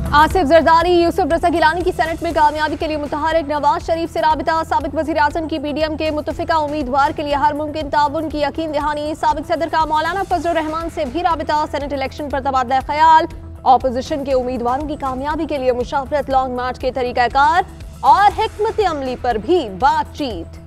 आसिफ जरदारी यूसुफ रज़ा गिलानी की सेनेट में कामयाबी के लिए मुतहरिक। नवाज शरीफ से राबिता। साबिक वज़ीर आज़म की पीडीएम के मुतफ़िका उम्मीदवार के लिए हर मुमकिन ताउन की यकीन दहानी। साबिक सदर का मौलाना फजलुर रहमान से भी राबिता। सेनेट इलेक्शन पर तबादला ख्याल। ऑपोजिशन के उम्मीदवारों की कामयाबी के लिए मुशावरत, लॉन्ग मार्च के तरीक़ाकार और हिकमत अमली पर भी बातचीत।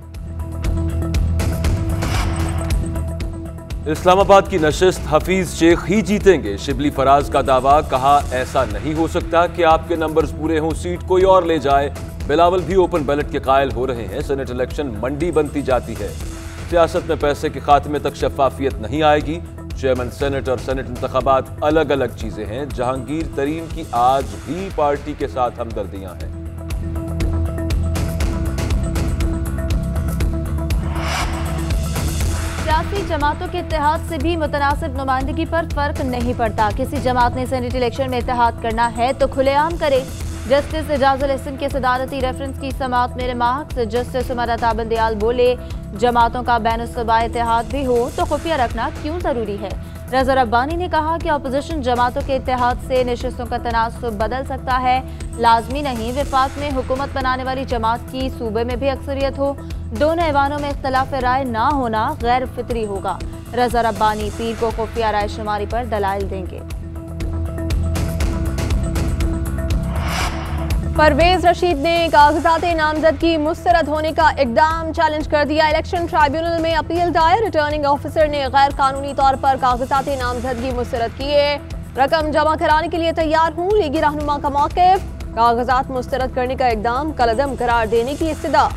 इस्लामाबाद की नशिस्त हफीज शेख ही जीतेंगे, शिबली फराज का दावा। कहा ऐसा नहीं हो सकता कि आपके नंबर्स पूरे हों, सीट कोई और ले जाए। बिलावल भी ओपन बैलेट के कायल हो रहे हैं। सेनेट इलेक्शन मंडी बनती जाती है। सियासत में पैसे के खात्मे तक शफाफियत नहीं आएगी। चेयरमैन सेनेट और सेनेट इंतखाबात अलग अलग चीजें हैं। जहांगीर तरीन की आज भी पार्टी के साथ हमदर्दियां हैं। सियासी जमातों के इत्तेहाद से भी मुतनासिब नुमाइंदगी पर फर्क नहीं पड़ता। किसी जमात ने सेनेट इलेक्शन में इत्तेहाद करना है तो खुलेआम करे। जस्टिस एजाजुल हसन के सदारती रेफरेंस की समाअत मेरे मार्क्स। जस्टिस उमर अता बंदयाल बोले, जमातों का बैनुस्सबाई इत्तेहाद भी हो तो खुफिया रखना क्यों जरूरी है। रज़ा रब्बानी ने कहा कि अपोजिशन जमातों के इत्तेहाद से नशिस्तों का तनासुब बदल सकता है, लाजमी नहीं विफाक में हुकूमत बनाने वाली जमात की सूबे में भी अक्सरियत हो। दोनों ऐवानों में इख्तलाफ राय ना होना गैर फितरी होगा। रज़ा रब्बानी पीर को खुफिया राय शुमारी पर दलाइल देंगे। परवेज रशीद ने कागजात नामजदगी मुस्तरद होने का इकदाम चैलेंज कर दिया। इलेक्शन ट्राइब्यूनल में अपील दायर। रिटर्निंग ऑफिसर ने गैर कानूनी तौर पर कागजात नामजदगी मुस्तरद किए। रकम जमा कराने के लिए तैयार हूँ, लीगी रहनुमा का मौक़िफ़। कागजात मुस्तरद करने का इकदाम कलअदम करार देने की इस्तदा।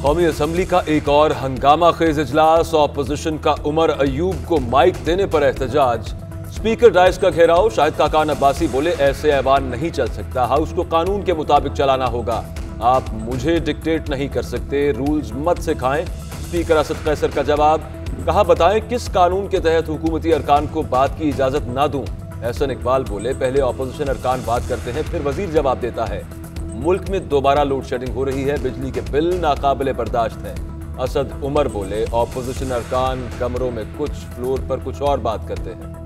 कौमी असम्बली का एक और हंगामा खेज इजलास। ऑपोजिशन का उमर अयूब को माइक देने पर एहतजाज। स्पीकर डाइस का घेराव। शाहिद खाकान अब्बासी बोले, ऐसे ऐवान नहीं चल सकता, हाउस को कानून के मुताबिक चलाना होगा। आप मुझे डिक्टेट नहीं कर सकते, रूल्स मत सिखाएं। स्पीकर असद कैसर का जवाब। कहा, बताएं किस कानून के तहत हुकूमती अरकान को बात की इजाजत ना दूं। एहसन इकबाल बोले, पहले ऑपोजिशन अरकान बात करते हैं, फिर वजीर जवाब देता है। मुल्क में दोबारा लोड शेडिंग हो रही है, बिजली के बिल नाकाबिले बर्दाश्त हैं। असद उमर बोले, ऑपोजिशन अरकान कमरों में कुछ, फ्लोर पर कुछ और बात करते हैं।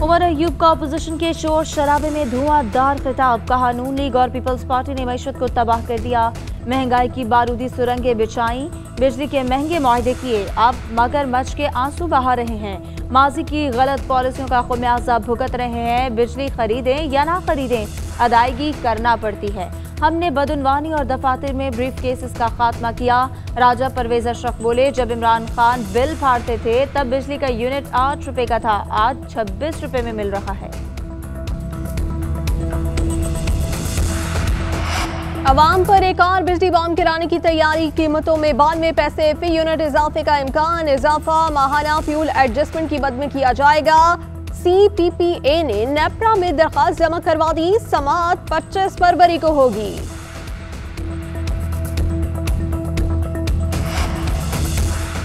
उमर अयूब का अपोजिशन के शोर शराबे में धुआंधार खिताब। कहा, नून लीग और पीपल्स पार्टी ने मईशत को तबाह कर दिया। महंगाई की बारूदी सुरंगें बिछाई, बिजली के महंगे मुआहदे किए, अब मगरमच्छ के आंसू बहा रहे हैं। माजी की गलत पॉलिसियों का खुमियाजा भुगत रहे हैं। बिजली खरीदें या ना खरीदें, अदायगी करना पड़ती है। हमने बदउनवानी और दफातर में ब्रीफ केसेस का खात्मा किया। राजा परवेज अशरफ बोले, जब इमरान खान बिल फाड़ते थे तब बिजली का यूनिट 8 रुपए का था, आज 26 रुपए में मिल रहा है। अवाम पर एक और बिजली बॉम्ब गिराने की तैयारी। कीमतों में 92 पैसे फी यूनिट इजाफे का इम्कान। इजाफा माहाना फ्यूल एडजस्टमेंट की मद में किया जाएगा। CPPA ने नेप्रा में दरखास्त जमा करवा दी। समाअत 25 फरवरी को होगी।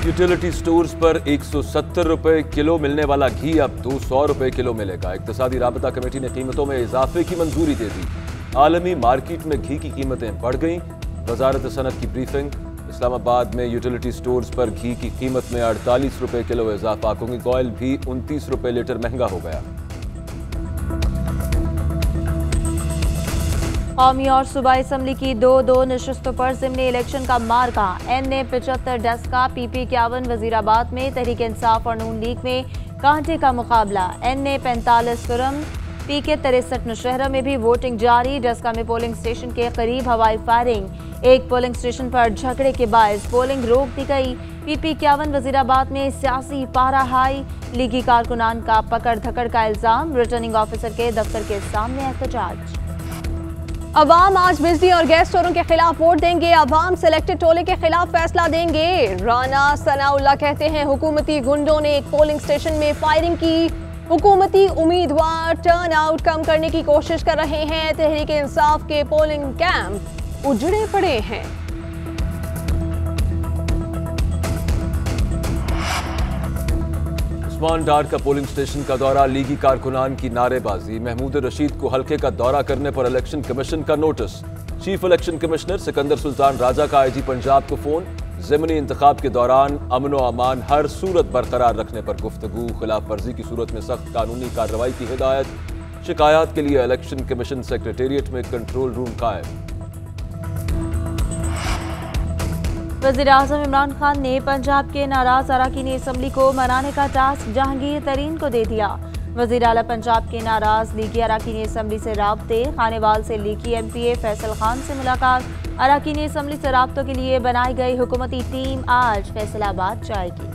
यूटिलिटी स्टोर्स पर 170 रुपए किलो मिलने वाला घी अब 200 रुपए किलो मिलेगा। इक्तिसादी राबता कमेटी ने कीमतों में इजाफे की मंजूरी दे दी। आलमी मार्केट में घी की कीमतें बढ़ गईं। वजारत सनत की ब्रीफिंग। इस्लामाबाद में यूटिलिटी स्टोर्स पर घी की कीमत में 48 रुपए किलो इजाफा। कुकिंग ऑयल भी 29 रुपए लीटर महंगा हो गया। कौमी और सूबाई असम्बली की दो नशिस्तों पर ज़िमनी इलेक्शन का मार्का। NA 75 डस्का, PP 51 वजीराबाद में, तहरीक इंसाफ और नून लीग में कांटे का मुकाबला। NA 45 फुरम, PK 63 नौशहरा में भी वोटिंग जारी। डस्का में पोलिंग स्टेशन के करीब हवाई फायरिंग। एक पोलिंग स्टेशन पर झगड़े के बायस पोलिंग रोक दी गई। PP 51 वजीराबाद में सियासी पारा हाई। लीगी कारकुनान का पकड़ धकड़ का इल्जाम। रिटर्निंग ऑफिसर के दफ्तर के सामने एहतजाज। अवाम आज बिजली और गैस स्टोरों के खिलाफ वोट देंगे। अवाम सिलेक्टेड टोले के खिलाफ फैसला देंगे। राना सनाउल्लाह कहते हैं, हुकूमती गुंडों ने एक पोलिंग स्टेशन में फायरिंग की। हुकूमती उम्मीदवार टर्न आउट कम करने की कोशिश कर रहे हैं। तहरीक इंसाफ के पोलिंग कैंप उजड़े पड़े हैं। उस्मान डार का पोलिंग स्टेशन का दौरा, लीगी कारकुनान की नारेबाजी। महमूद रशीद को हल्के का दौरा करने पर इलेक्शन कमीशन का notice. Chief election commissioner Sikandar Sultan Raja का IG पंजाब को फोन। ज़िमनी इंतखाब के दौरान अमन व अमान हर सूरत बरकरार रखने पर गुफ्तगू, खिलाफ वर्जी की सूरत में सख्त कानूनी कार्रवाई की हिदायत। शिकायत के लिए इलेक्शन कमीशन सेक्रेटेरिएट में कंट्रोल रूम कायम। वज़ीर-ए-आज़म इमरान खान ने पंजाब के नाराज अरकान असम्बली को मनाने का टास्क जहांगीर तरीन को दे दिया। वज़ीर आला पंजाब के नाराज लीगी अरकान असम्बली से राब्ते, खानेवाल से लीगी MPA फैसल खान से मुलाकात। अरकान असम्बली से राब्तों के लिए बनाई गई हुकूमती टीम आज फैसलाबाद जाएगी।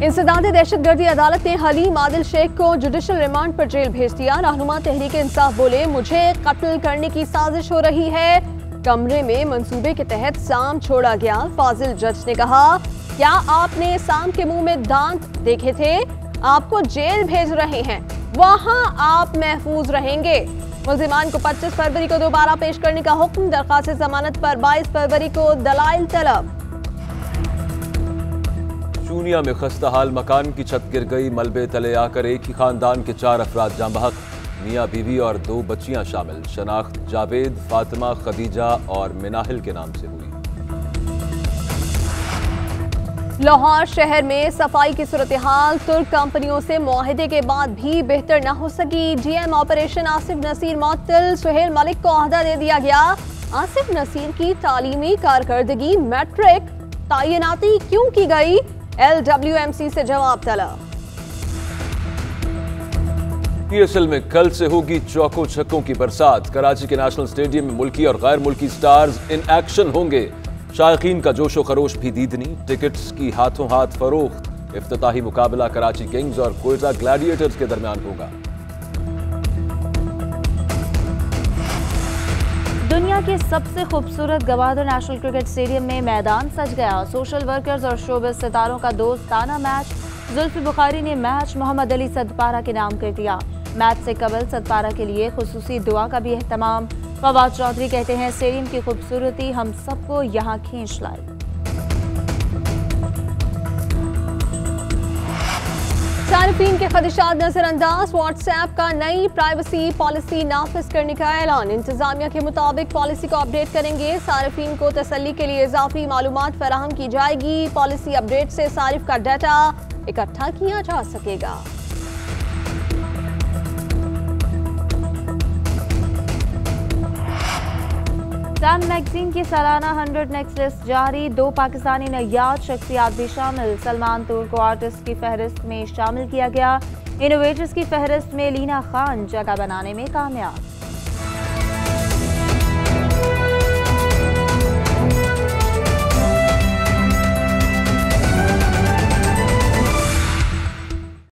इंसदाद दहशतगर्दी अदालत ने हलीम आदिल शेख को जुडिशल रिमांड पर जेल भेज दिया। रहनुमा तहरीक इंसाफ बोले, मुझे कत्ल करने की साजिश हो रही है। कमरे में मंसूबे के तहत साम छोड़ा गया। फाजिल जज ने कहा, क्या आपने साम के मुंह में दांत देखे थे? आपको जेल भेज रहे हैं, वहां आप महफूज रहेंगे। मुल्जिमान को 25 फरवरी को दोबारा पेश करने का हुक्म। दरखास्त जमानत पर 22 फरवरी को दलाइल तलब। चूनिया में खस्ता हाल मकान की छत गिर गई। मलबे तले आकर एक ही खानदान के 4 अफराद जाँ बहक। मियाँ बीवी और 2 बच्चियां शामिल। शनाख्त जावेद, फातिमा, खदीजा और मिनाहिल के नाम से हुई। लाहौर शहर में सफाई की सूरत हाल तुर्क कंपनियों से मुआहदे के बाद भी बेहतर न हो सकी। GM ऑपरेशन आसिफ नसीर मुअत्तल, सुहेल मलिक को ओहदा दे दिया गया। आसिफ नसीर की तालीमी कारकर्दगी मैट्रिक तैनाती क्यों की गई? LWMC से जवाब तलब। PSL में कल से होगी चौकों छक्कों की बरसात। कराची के नेशनल स्टेडियम में मुल्की और गैर मुल्की स्टार्स इन एक्शन होंगे। शायकीन का जोशो खरोश भी दीदनी। टिकट्स की हाथों हाथ फरोख्त। इफ्तिताही मुकाबला कराची किंग्स और कोयटा ग्लैडिएटर्स के दरमियान होगा। दुनिया के सबसे खूबसूरत गवादर नेशनल क्रिकेट स्टेडियम में मैदान सज गया। सोशल वर्कर्स और शोबिज़ सितारों का दोस्ताना मैच। जुल्फी बुखारी ने मैच मोहम्मद अली सदपारा के नाम कर दिया। मैच से कबल सदपारा के लिए खुसूसी दुआ का भी एहतमाम। फवाद चौधरी कहते हैं, स्टेडियम की खूबसूरती हम सबको यहाँ खींच लाई। सारिफीन के खदशात नजरअंदाज। व्हाट्सएप का नई प्राइवेसी पॉलिसी नाफिज करने का ऐलान। इंतजामिया के मुताबिक पॉलिसी को अपडेट करेंगे। सारिफीन को तसल्ली के लिए इजाफी मालूमात फराहम की जाएगी। पॉलिसी अपडेट से सारिफ का डाटा इकट्ठा किया जा सकेगा। टाइम मैगजीन की सालाना 100 नेक्स्ट लिस्ट जारी। 2 पाकिस्तानी नयाद शख्सियात भी शामिल। सलमान तूर को आर्टिस्ट की फहरिस्त में शामिल किया गया। इनोवेटर्स की फहरिस्त में लीना खान जगह बनाने में कामयाब।